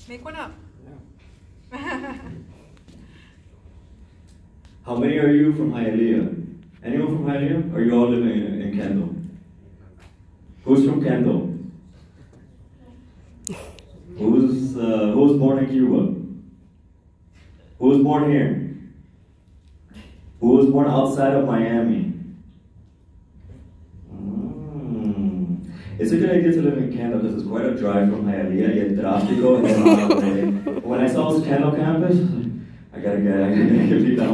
Make one up. Yeah. How many are you from Hialeah? Anyone from Hialeah? Or are you all living in Kendall? Who's from Kendall? Who's born in Cuba? Who was born here? Who was born outside of Miami? It's a good idea to live in Kendall because it's quite a drive from Hialeah, yet tráfico. When I saw this Kendall campus, I gotta get down.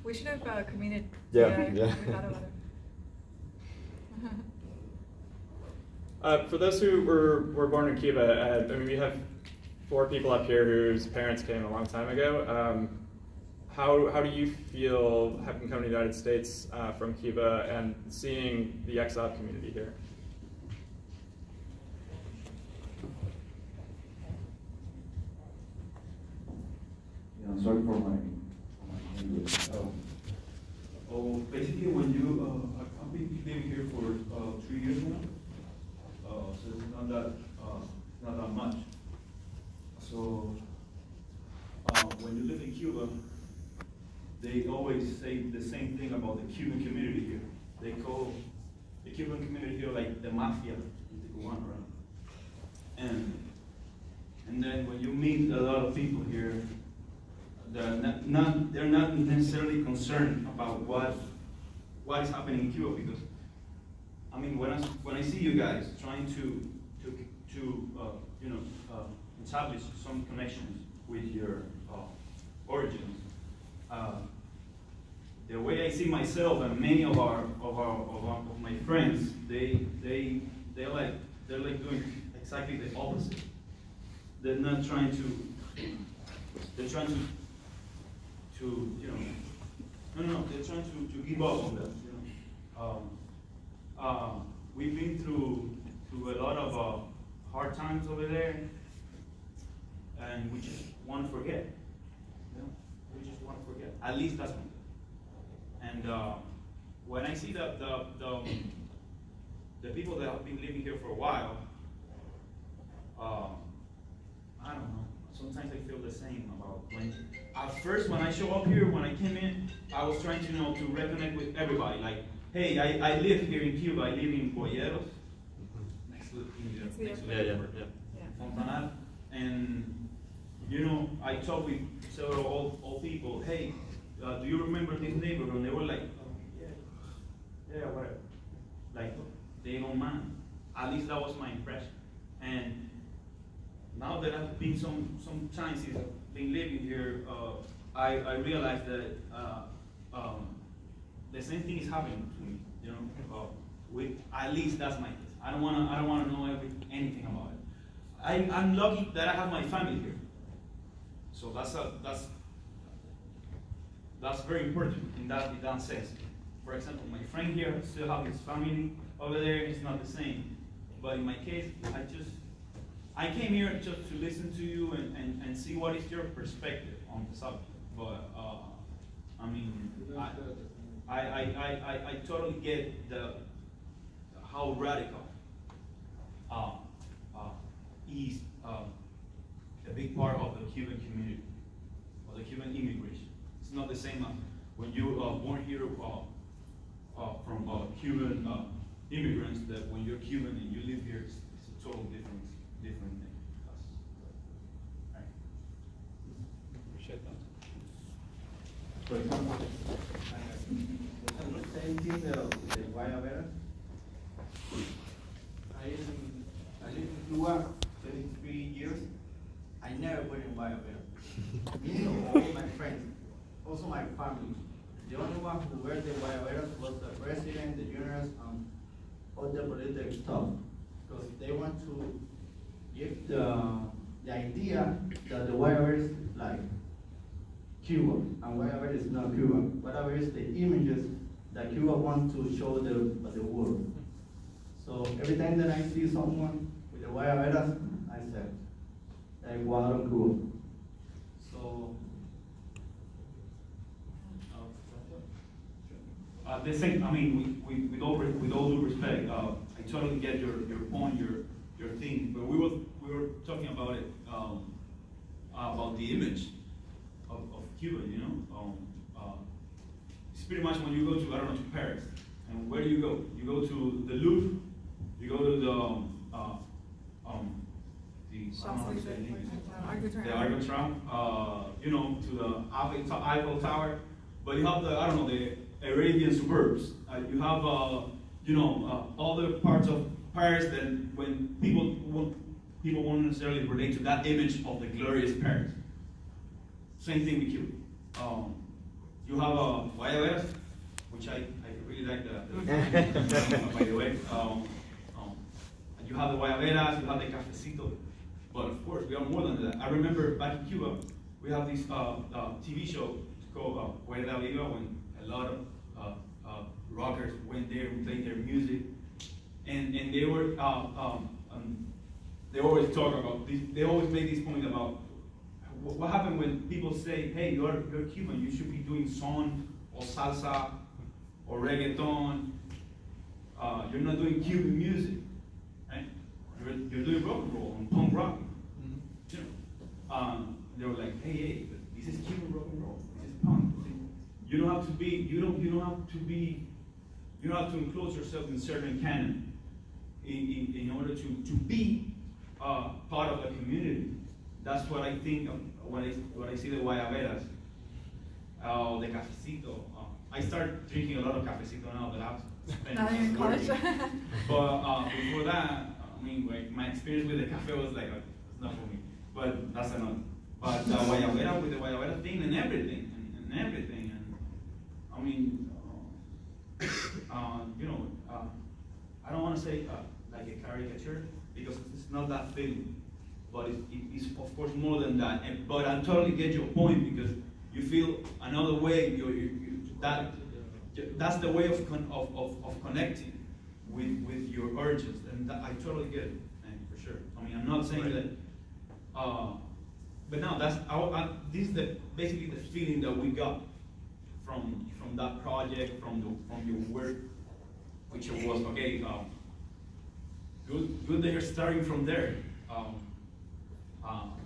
We should have committed. Yeah. Thought about it. For those who were born in Cuba, I mean, we have 4 people up here whose parents came a long time ago. How do you feel having come to the United States from Cuba and seeing the exile community here? Yeah, sorry for my English. Basically, when you I've been living here for 3 years now, so it's not that much. So when you live in Cuba, they always say the same thing about the Cuban community here. They call the Cuban community here like the mafia, the Cubano, right? And then when you meet a lot of people here, they're not necessarily concerned about what is happening in Cuba, because I mean, when I see you guys trying to establish some connections with your origins, the way I see myself and many of my friends, they're like doing exactly the opposite. They're not trying to. They're trying to they're trying to give up on that. We've been through a lot of hard times over there, and we just want to forget. We just want to forget. At least that's me. And when I see the people that have been living here for a while, I don't know. Sometimes I feel the same about when. At first, when I show up here, when I came in, I was trying to to reconnect with everybody. Like, hey, I live here in Cuba. I live in Boyeros, next to Fontanar, and I talked with several old people. Hey, do you remember this neighborhood? And they were like, oh, yeah, whatever. Like, they don't mind. At least that was my impression. And now that I've been some time since I've been living here, I realized that the same thing is happening to me. With at least that's my case. I don't wanna know anything about it. I'm lucky that I have my family here. So that's very important in that sense. For example, my friend here still have his family over there. It's not the same. But in my case, I came here just to listen to you and see what is your perspective on the subject. But I mean, I totally get how radical is a big part of the Cuban community, or the Cuban immigration. It's not the same as when you are born here from Cuban immigrants, that when you're Cuban and you live here, it's a total different thing. Right. Appreciate that. For example, the same thing with the Guayabera. I lived in Cuba 23 years. I never put in Guayabera. Me or all my friends, also my family. The only one who wear the Guayaberas was the president, the generals, and all the political stuff. Because they want to give the idea that the Guayabera is like Cuba, and Guayabera is not Cuba. Guayabera is the images that Cuba wants to show the world. So every time that I see someone with the Guayaberas, I say, like Guadalajara, Cuba. So the same. I mean, with all due respect, I totally get your point, your thing. But we were talking about it, about the image of Cuba, you know. It's pretty much when you go to, I don't know, to Paris, and where do? You go to the Louvre, you go to the the Arc de Triomphe, you know, to the Eiffel Tower, but you have the, I don't know, the Arabian suburbs. You have, you know, other parts of Paris that when people won't necessarily relate to that image of the glorious Paris. Same thing with Cuba. You have Guayaberas, which I really like the by the way. You have the Guayaberas, you have the Cafecito, but of course we are more than that. I remember back in Cuba, we have this TV show called Huerta Viva, when a lot of rockers went there and played their music, and they were they always talk about this, they always make this point about what happened when people say, hey, you're Cuban, you should be doing son or salsa or reggaeton. You're not doing Cuban music, right? You're doing rock and roll and punk rock. You know, they were like, hey, this is Cuban rock and roll. This is punk. You don't have to be. You don't have to enclose yourself in certain canon in order to be part of the community. That's what I think of when I see the Guayaberas, the Cafecito. I start drinking a lot of Cafecito now that I've spent. Now you're in college. But before that, I mean, like, my experience with the cafe was like, it's not for me. But that's enough. But the Guayabera, with the Guayabera thing and everything, and everything, and I mean, you know, I don't want to say like a caricature, because it's not that feeling. But it's of course more than that. But I totally get your point, because you feel another way. That's the way of connecting with your urges, and I totally get it, for sure. I mean, I'm not saying that. But no, this is basically the feeling that we got from that project, from your work, which was okay. Good that you're starting from there.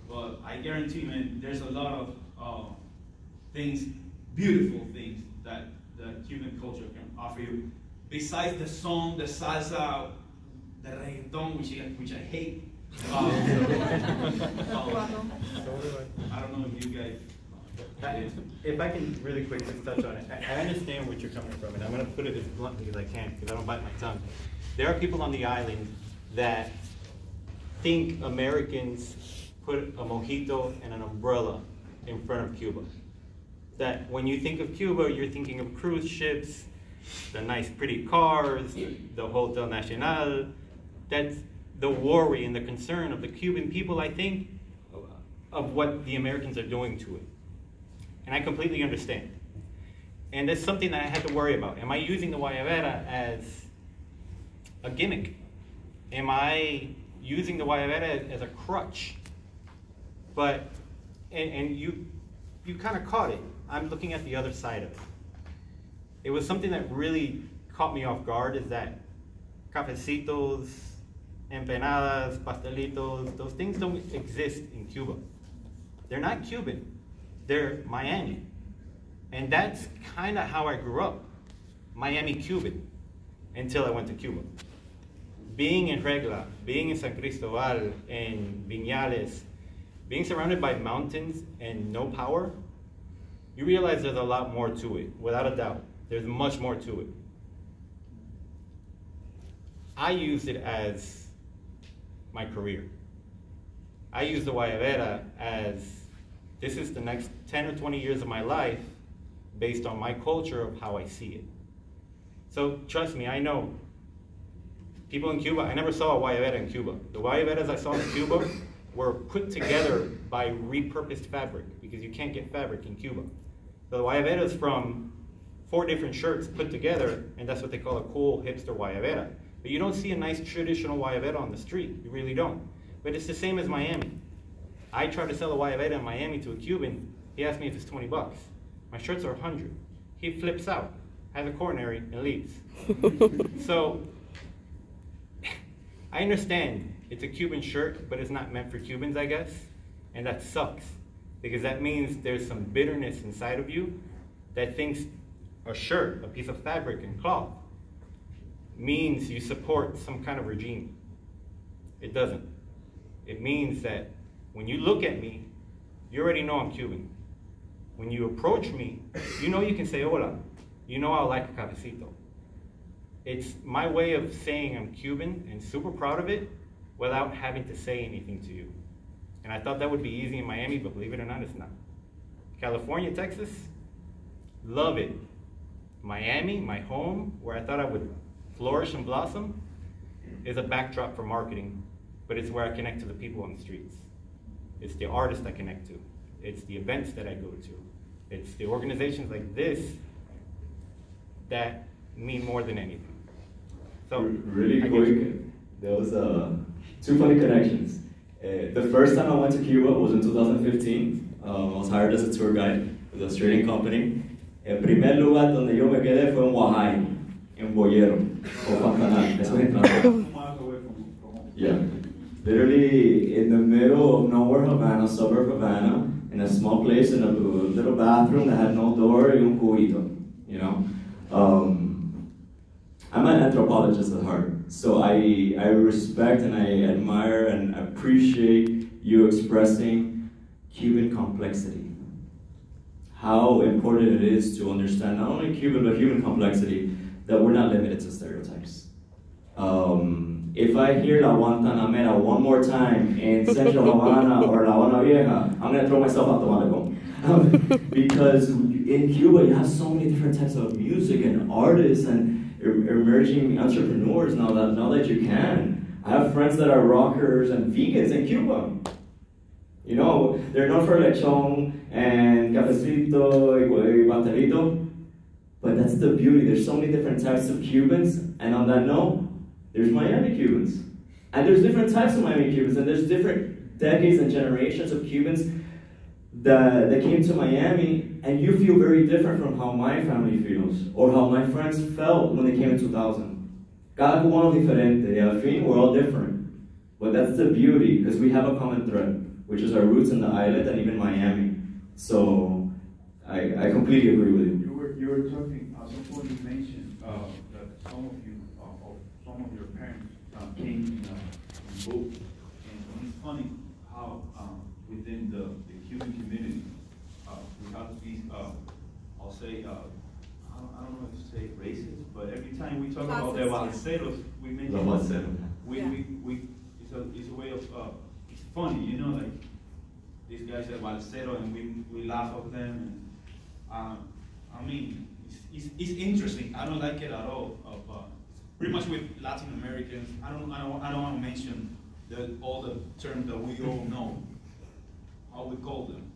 But I guarantee, man, there's a lot of things, beautiful things that the Cuban culture can offer you. Besides the song, the salsa, the reggaeton, which I hate. I don't know if you guys. If I can really quickly touch on it, I understand what you're coming from, and I'm going to put it as bluntly as I can, because I don't bite my tongue. There are people on the island that think Americans put a mojito and an umbrella in front of Cuba. That when you think of Cuba, you're thinking of cruise ships, the nice pretty cars, the Hotel Nacional. That's the worry and the concern of the Cuban people, I think, of what the Americans are doing to it. And I completely understand. And that's something that I had to worry about. Am I using the Guayabera as a gimmick? Am I using the Guayabera as a crutch? But, and you kind of caught it. I'm looking at the other side of it. It was something that really caught me off guard, is that cafecitos, empanadas, pastelitos, those things don't exist in Cuba. They're not Cuban, they're Miami. And that's kind of how I grew up, Miami Cuban, until I went to Cuba. Being in Regla, being in San Cristobal, in Viñales, being surrounded by mountains and no power, you realize there's a lot more to it, without a doubt. There's much more to it. I used it as my career. I used the Guayabera as, this is the next 10 or 20 years of my life based on my culture of how I see it. So trust me, I know people in Cuba, I never saw a Guayabera in Cuba. The Guayaberas I saw in Cuba were put together by repurposed fabric, because you can't get fabric in Cuba. The Guayabera is from 4 different shirts put together, and that's what they call a cool hipster Guayabera. But you don't see a nice traditional Guayabera on the street, you really don't. But it's the same as Miami. I tried to sell a Guayabera in Miami to a Cuban, he asked me if it's 20 bucks. My shirts are 100. He flips out, has a coronary, and leaves. So, I understand it's a Cuban shirt, but it's not meant for Cubans, I guess. And that sucks, because that means there's some bitterness inside of you that thinks a shirt, a piece of fabric and cloth, means you support some kind of regime. It doesn't. It means that when you look at me, you already know I'm Cuban. When you approach me, you know you can say hola. You know I'll like a cafecito. It's my way of saying I'm Cuban and super proud of it without having to say anything to you. And I thought that would be easy in Miami, but believe it or not, it's not. California, Texas, love it. Miami, my home, where I thought I would flourish and blossom, is a backdrop for marketing, but it's where I connect to the people on the streets. It's the artists I connect to. It's the events that I go to. It's the organizations like this that mean more than anything. So really quick, there was two funny connections. The first time I went to Cuba was in 2015. I was hired as a tour guide with an Australian company. El primer lugar donde yo me quedé fue en Oaxaca, en Boyero, o Pantanal. Eso es en Pantanal. 2 miles away from home. Yeah. Literally in the middle of nowhere, Havana, suburb Havana, in a small place, in a little bathroom that had no door, y un cubito, you know? I'm an anthropologist at heart, so I respect and I admire and appreciate you expressing Cuban complexity. How important it is to understand not only Cuban, but human complexity, that we're not limited to stereotypes. If I hear La Guantanamera one more time in Central Havana or La Habana Vieja, I'm going to throw myself out the window. Because in Cuba, you have so many different types of music and artists and emerging entrepreneurs now that you can. I have friends that are rockers and vegans in Cuba. You know, they're known for lechon and cafecito y pastelito, but that's the beauty. There's so many different types of Cubans, and on that note, there's Miami Cubans. And there's different types of Miami Cubans, and there's different decades and generations of Cubans that came to Miami, and you feel very different from how my family feels, or how my friends felt when they came in 2000. Cada cubano es diferente, y al fin, we're all different. But that's the beauty, because we have a common thread, which is our roots in the island and even Miami. So, I completely agree with you. You were talking, at some point you mentioned that some of you, or some of your parents came in boat, and it's funny how within the Cuban community, we have these, I'll say, I don't know if to say racist, but every time we talk about the balseros, we mention it's a way of, it's funny, you know, like these guys are balsero and we laugh at them, and I mean, it's interesting. I don't like it at all. Pretty much with Latin Americans, I don't want to mention all the terms that we all know, how we call them.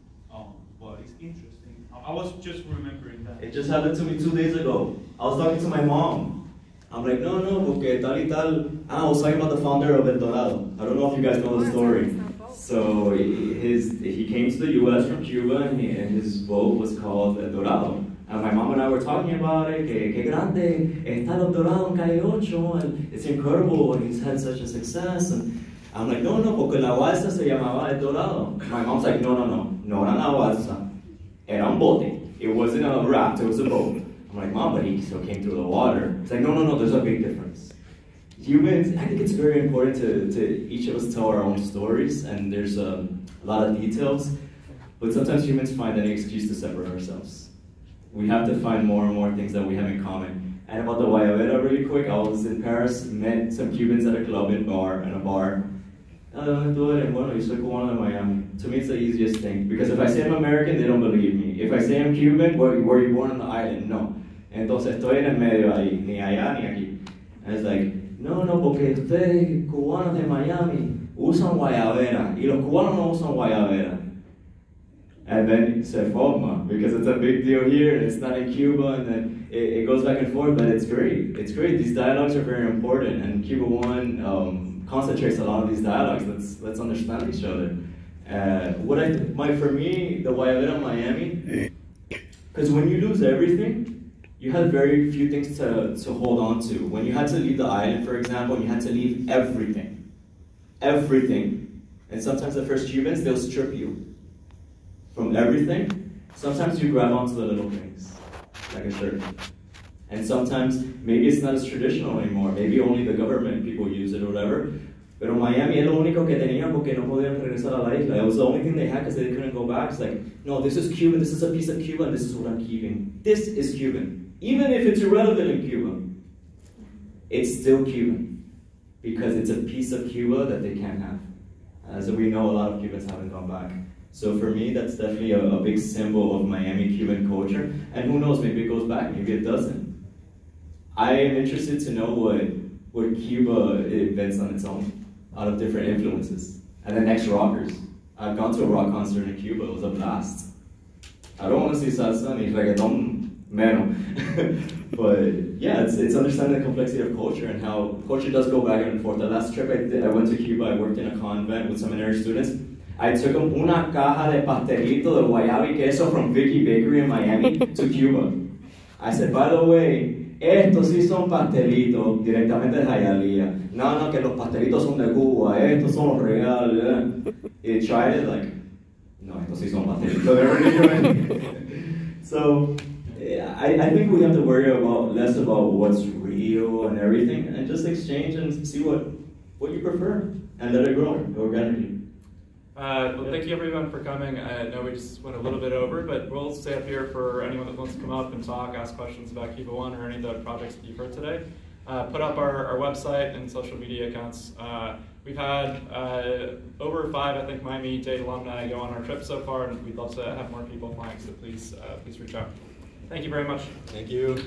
But it's interesting. I was just remembering that. It just happened to me 2 days ago. I was talking to my mom. I'm like, no, porque tal y tal. I was talking about the founder of El Dorado. I don't know if you guys know the story. So he came to the U.S. from Cuba, and his boat was called El Dorado. And my mom and I were talking about it, que grande, está El Dorado en Calle 8, and it's incredible, and he's had such a success. And I'm like, no, porque la balsa se llamaba El Dorado. My mom's like, no era una balsa, era un bote. It wasn't a raft, it was a boat. I'm like, Mom, but he still came through the water. It's like, no, there's a big difference. Humans, I think it's very important to each of us tell our own stories, and there's a lot of details, but sometimes humans find any excuse to separate ourselves. We have to find more and more things that we have in common. And about the Guayabera, really quick, I was in Paris, met some Cubans at a club in a bar. Bueno, yo soy cubano de Miami. To me, it's the easiest thing, because if I say I'm American, they don't believe me. If I say I'm Cuban, were you born on the island? No. Entonces estoy en el medio ahí, ni allá ni aquí. And it's like, no, porque ustedes, cubanos de Miami, usan guayabera, y los cubanos no usan guayabera. And then se forma, because it's a big deal here, and it's not in Cuba, and then it goes back and forth, but it's great. It's great. These dialogues are very important, and Cuba One concentrates a lot of these dialogues. Let's understand each other. For me, the Guayabera Miami, because when you lose everything, you had very few things to hold on to. When you had to leave the island, for example, you had to leave everything. everything. And sometimes the first Cubans, they'll strip you from everything. Sometimes you grab onto the little things, like a shirt. And sometimes, maybe it's not as traditional anymore. Maybe only the government people use it or whatever. Pero Miami es lo único que tenían porque no podían regresar a la isla. It was the only thing they had because they couldn't go back. It's like, no, this is Cuban, this is a piece of Cuba, and this is what I'm keeping. This is Cuban. Even if it's irrelevant in Cuba, it's still Cuban. Because it's a piece of Cuba that they can't have. As we know, a lot of Cubans haven't gone back. So for me, that's definitely a big symbol of Miami Cuban culture. And who knows, maybe it goes back, maybe it doesn't. I am interested to know what Cuba invents on its own, out of different influences. And then ex-rockers. I've gone to a rock concert in Cuba, it was a blast. I don't want to see salsa ni reggaeton, menos. But yeah, it's understanding the complexity of culture and how culture does go back and forth. The last trip I went to Cuba, I worked in a convent with seminary students. I took them una caja de pastelito de guayaba y queso from Vicky Bakery in Miami to Cuba. I said, by the way, estos sí son pastelitos directamente de Hialeah. No, que los pastelitos son de Cuba, estos son los reales. He tried it, like, no, estos sí son pastelitos. So, I think we have to worry less about what's real and everything, and just exchange and see what you prefer, and let it grow organically. Well, thank you everyone for coming. I know we just went a little bit over, but we'll stay up here for anyone that wants to come up and talk, ask questions about Cuba One or any of the projects that you've heard today. Put up our website and social media accounts. We've had over 5, I think, Miami Dade alumni go on our trip so far, and we'd love to have more people flying, so please reach out. Thank you very much. Thank you.